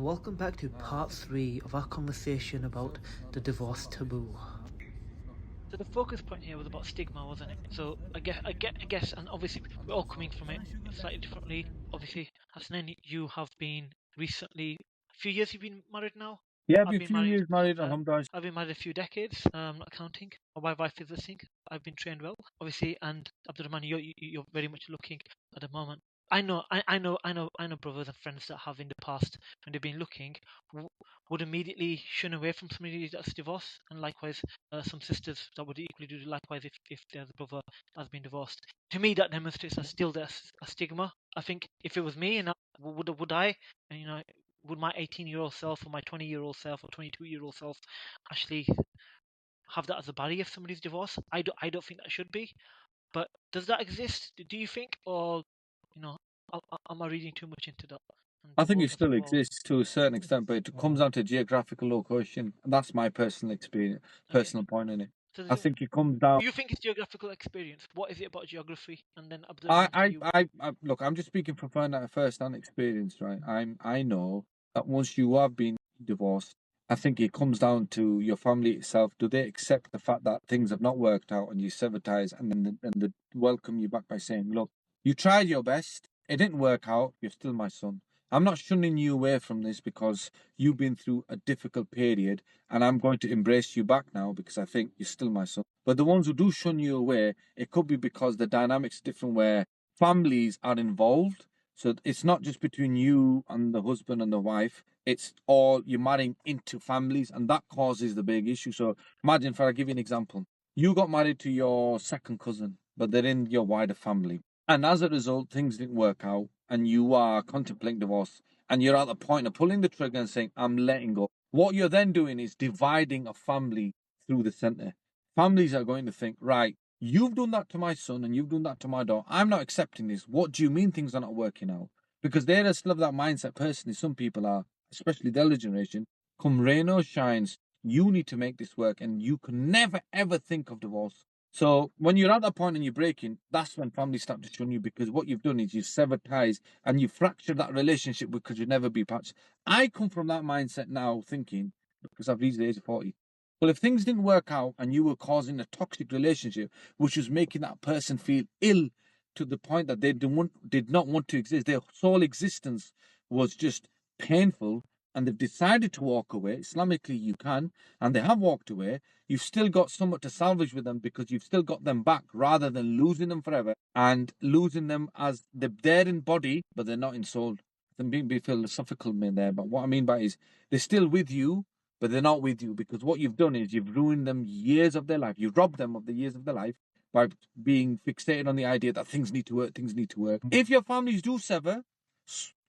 and welcome back to part 3 of our conversation about the divorce taboo. So the focus point here was about stigma, wasn't it? So I guess, and obviously we're all coming from it slightly differently. Obviously, Hasnain, you have been recently a few years. You've been married now. Yeah, I've I've been a been few married. years married, alhamdulillah. I've been married a few decades. Not counting. My wife is listening. I've been trained well, obviously, and Abdurrahman, you're very much looking at the moment. I know brothers and friends that have in the past when they've been looking would immediately shun away from somebody that's divorced, and likewise some sisters that would equally do likewise if there's a brother that's been divorced. To me, that demonstrates that still there's a stigma. I think if it was me, and would I, and would my 18-year-old self or my 20-year-old self or 22-year-old self actually have that as a barrier if somebody's divorced? I don't think that should be. But does that exist? Do you think, or you know, am I reading too much into that? And I the think it both still involved. exists to a certain extent, but it comes down to geographical location. And that's my personal experience, Okay. personal point in it. So I think it comes down. you think it's geographical experience? What is it about geography? And then I, Abdurrahman, to I, you. I look. I'm just speaking from first-hand experience, right? I know that once you have been divorced, I think it comes down to your family itself. Do they accept the fact that things have not worked out and you sever ties, and then they welcome you back by saying, "Look, you tried your best. It didn't work out. You're still my son. I'm not shunning you away from this because you've been through a difficult period, and I'm going to embrace you back now because I think you're still my son." But the ones who do shun you away, it could be because the dynamics different where families are involved. So it's not just between you and the husband and the wife. It's all you're marrying into families, and that causes the big issue. So imagine, if I give you an example, you got married to your second cousin, but they're in your wider family. And as a result, things didn't work out, and you are contemplating divorce, and you're at the point of pulling the trigger and saying, I'm letting go. What you're then doing is dividing a family through the center. Families are going to think, right, you've done that to my son and you've done that to my daughter. I'm not accepting this. What do you mean things are not working out? Because they're still of that mindset personally. Some people are, especially the elder generation, come rain or shines, you need to make this work, and you can never ever think of divorce. So when you're at that point and you're breaking, that's when families start to shun you, because what you've done is you've severed ties and you fractured that relationship because you'd never be patched. I come from that mindset now thinking, because I've reached the age of 40. Well, if things didn't work out and you were causing a toxic relationship, which was making that person feel ill to the point that they did not want to exist, their sole existence was just painful, and they've decided to walk away. Islamically, you can, and they have walked away. You've still got somewhat to salvage with them because you've still got them back rather than losing them forever and losing them as they're there in body, but they're not in soul. I'm being philosophical in there, but what I mean by it is they're still with you, but they're not with you, because what you've done is you've ruined them years of their life. You've robbed them of the years of their life by being fixated on the idea that things need to work, things need to work. If your families do sever,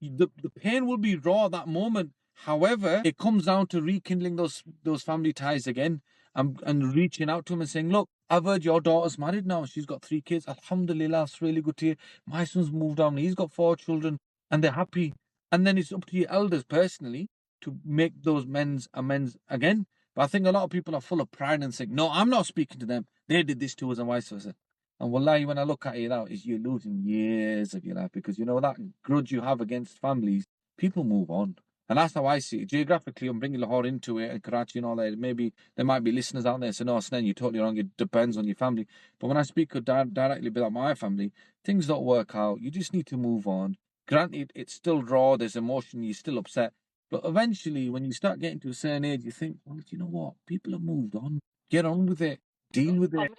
the pain will be raw at that moment. However, it comes down to rekindling those family ties again, and reaching out to them and saying, look, I've heard your daughter's married now. She's got 3 kids. Alhamdulillah, it's really good to hear. My son's moved on. He's got 4 children and they're happy. And then it's up to your elders personally to make those amends again. But I think a lot of people are full of pride and saying, no, I'm not speaking to them. They did this to us and vice versa. And wallahi, when I look at it now, is you're losing years of your life, because you know that grudge you have against families, people move on. And that's how I see it. Geographically, I'm bringing Lahore into it and Karachi and all that. Maybe there might be listeners out there saying, no, Snen, you're totally wrong. It depends on your family. But when I speak directly about my family, things don't work out. You just need to move on. Granted, it's still raw. There's emotion. You're still upset. But eventually, when you start getting to a certain age, you think, well, you know what? People have moved on. Get on with it. Deal with it.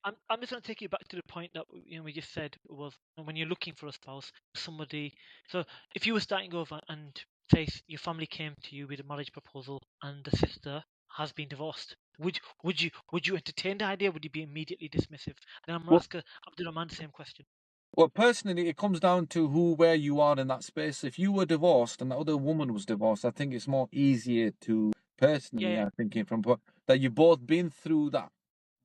I'm just going to take you back to the point that we just said was when you're looking for a spouse, somebody. So if you were starting over and say your family came to you with a marriage proposal and the sister has been divorced, would you entertain the idea? Would you be immediately dismissive? Then I'm Well, asking Abdurrahman the same question. Well, personally, it comes down to where you are in that space. If you were divorced and the other woman was divorced, I think it's more easier to personally, Yeah, I'm thinking that you've both been through that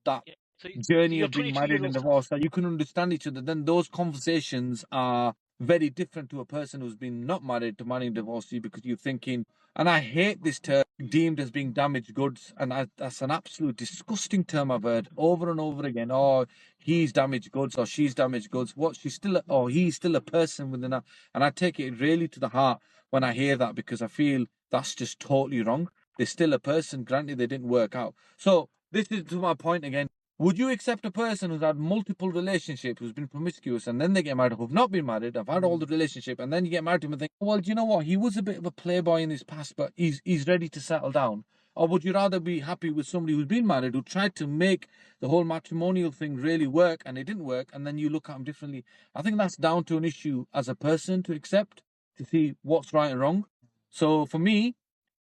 yeah. So journey your of being 22 married year and old self. divorced, that you can understand each other. Then those conversations are very different to a person who's been not married to marrying divorcee, because you're thinking, and I hate this term, deemed as being damaged goods, and that's an absolute disgusting term I've heard over and over again. Oh, he's damaged goods or she's damaged goods. What, she's still or he's still a person within that. And I take it really to the heart. when I hear that, because I feel that's just totally wrong. They're still a person, granted they didn't work out. So this is to my point again. Would you accept a person who's had multiple relationships, who's been promiscuous, and then they get married, who've not been married, have had all the relationship, and then you get married to him and think, well, do you know what? He was a bit of a playboy in his past, but he's ready to settle down. Or would you rather be happy with somebody who's been married, who tried to make the whole matrimonial thing really work and it didn't work, and then you look at him differently? I think that's down to an issue as a person to accept, to see what's right and wrong. So for me,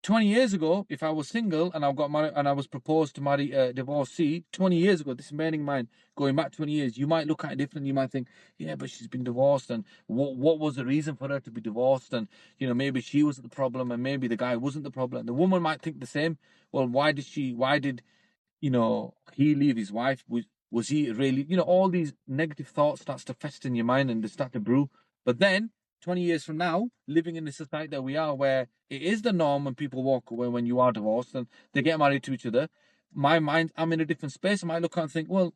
20 years ago, if I was single and I got married and I was proposed to marry a divorcee, 20 years ago, this is bearing in mind, going back 20 years, you might look at it differently. You might think, yeah, but she's been divorced, and what was the reason for her to be divorced? And, maybe she was the problem and maybe the guy wasn't the problem. The woman might think the same. Well, why did he leave his wife? Was he really, all these negative thoughts starts to fester in your mind and they start to brew. But then 20 years from now, living in the society that we are, where it is the norm when people walk away when you are divorced and they get married to each other, I'm in a different space. I might look at and think, well,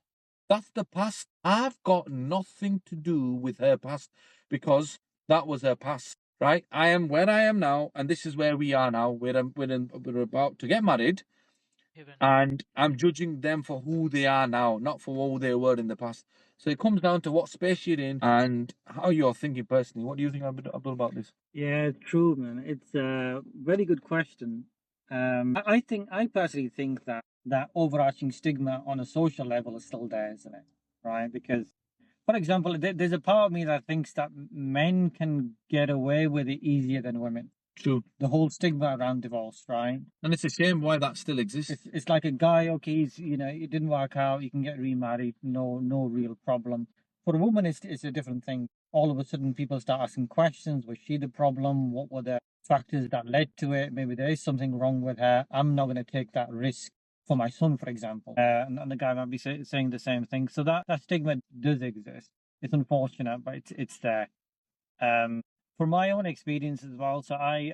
that's the past. I've got nothing to do with her past, because that was her past, right? I am where I am now, and this is where we are now. We're about to get married, and I'm judging them for who they are now, not for who they were in the past. So it comes down to what space you're in and how you're thinking personally. What do you think, Abdul, about this? Yeah, true, man. It's a very good question. I personally think that overarching stigma on a social level is still there, isn't it? Right? Because, for example, there's a part of me that thinks that men can get away with it easier than women. True. The whole stigma around divorce, right? And it's a shame why that still exists. It's like a guy, okay, it didn't work out, you can get remarried, no real problem. For a woman, it's a different thing. All of a sudden, people start asking questions. Was she the problem? What were the factors that led to it? Maybe there is something wrong with her. I'm not going to take that risk for my son, for example. And the guy might be saying the same thing. So that stigma does exist. It's unfortunate, but it's there. For my own experience as well, so I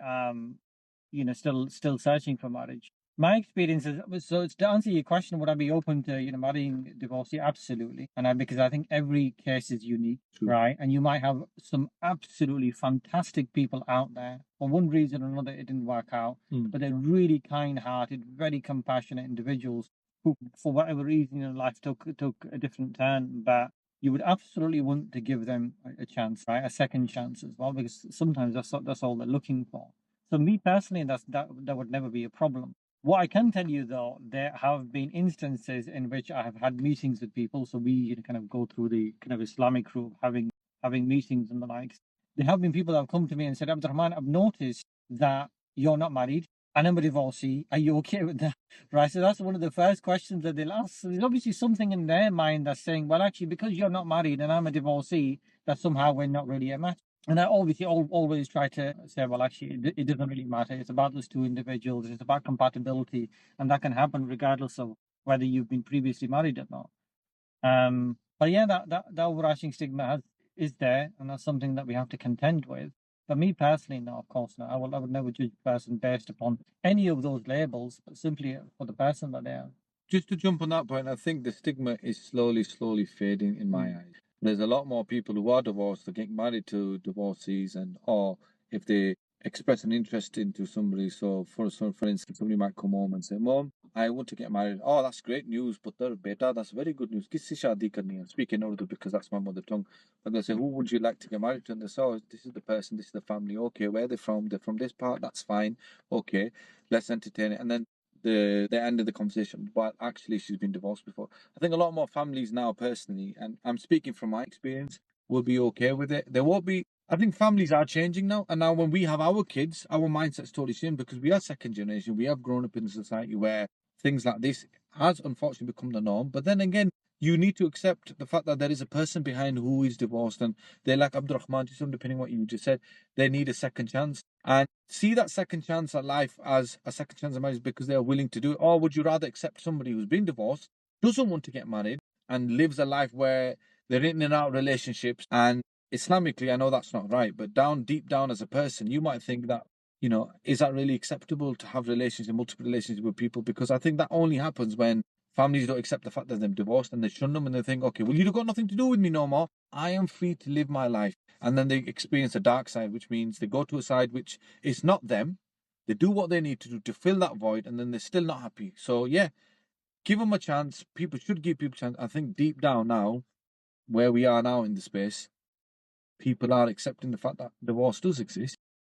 still searching for marriage. My experience is, so it's to answer your question, would I be open to marrying a divorcee? Absolutely, because I think every case is unique. True. Right? And you might have some absolutely fantastic people out there. For one reason or another, it didn't work out, but they're really kind-hearted, very compassionate individuals who, for whatever reason in life, took a different turn, but you would absolutely want to give them a chance, right? A second chance as well, because sometimes that's all they're looking for. So me personally, that would never be a problem. What I can tell you though, there have been instances in which I have had meetings with people. So we kind of go through the kind of Islamic group, having meetings and the likes. There have been people that have come to me and said, Abdurrahman, I've noticed that you're not married and I'm a divorcee. Are you okay with that? Right. So that's one of the first questions that they'll ask. So there's obviously something in their mind that's saying, well, actually, because you're not married and I'm a divorcee, that somehow we're not really a match. And I obviously always try to say, well, actually, it doesn't really matter. It's about those two individuals. It's about compatibility, and that can happen regardless of whether you've been previously married or not. But yeah, that overarching stigma is there, and that's something that we have to contend with. But me personally, no, of course not. I would never judge a person based upon any of those labels, but simply for the person that they are. Just to jump on that point, I think the stigma is slowly fading in my eyes. There's a lot more people who are divorced that get married to divorcees, or if they express an interest into somebody. So for instance, somebody might come home and say, Mom, I want to get married. Oh, that's great news, putter, beta, that's very good news. Kisi shaadi karni hai. Speaking Urdu because that's my mother tongue. But they say, who would you like to get married to? And they say, oh, this is the person, this is the family. Okay, where they're from? They're from this part, that's fine. Okay, let's entertain it. And then the end of the conversation, but actually she's been divorced before. I think a lot more families now, personally, and I'm speaking from my experience, will be okay with it. There won't be. I think families are changing now, and now when we have our kids, our mindset's totally changed because we are second generation. We have grown up in a society where things like this has unfortunately become the norm. But then again, you need to accept the fact that there is a person behind who is divorced, and they're like Abdurrahman, just underpinning what you just said, they need a second chance. And see that second chance at life as a second chance at marriage because they are willing to do it. Or would you rather accept somebody who's been divorced, doesn't want to get married, and lives a life where they're in and out relationships? And Islamically, I know that's not right, but deep down as a person, you might think that, is that really acceptable to have multiple relationships with people? Because I think that only happens when Families don't accept the fact that they're divorced and they shun them and they think, okay, well, you've got nothing to do with me no more. I am free to live my life. And then they experience a dark side, which means they go to a side which is not them. They do what they need to do to fill that void, and then they're still not happy. So, yeah, give them a chance. People should give people a chance. I think deep down now, where we are now in the space, people are accepting the fact that divorce does exist.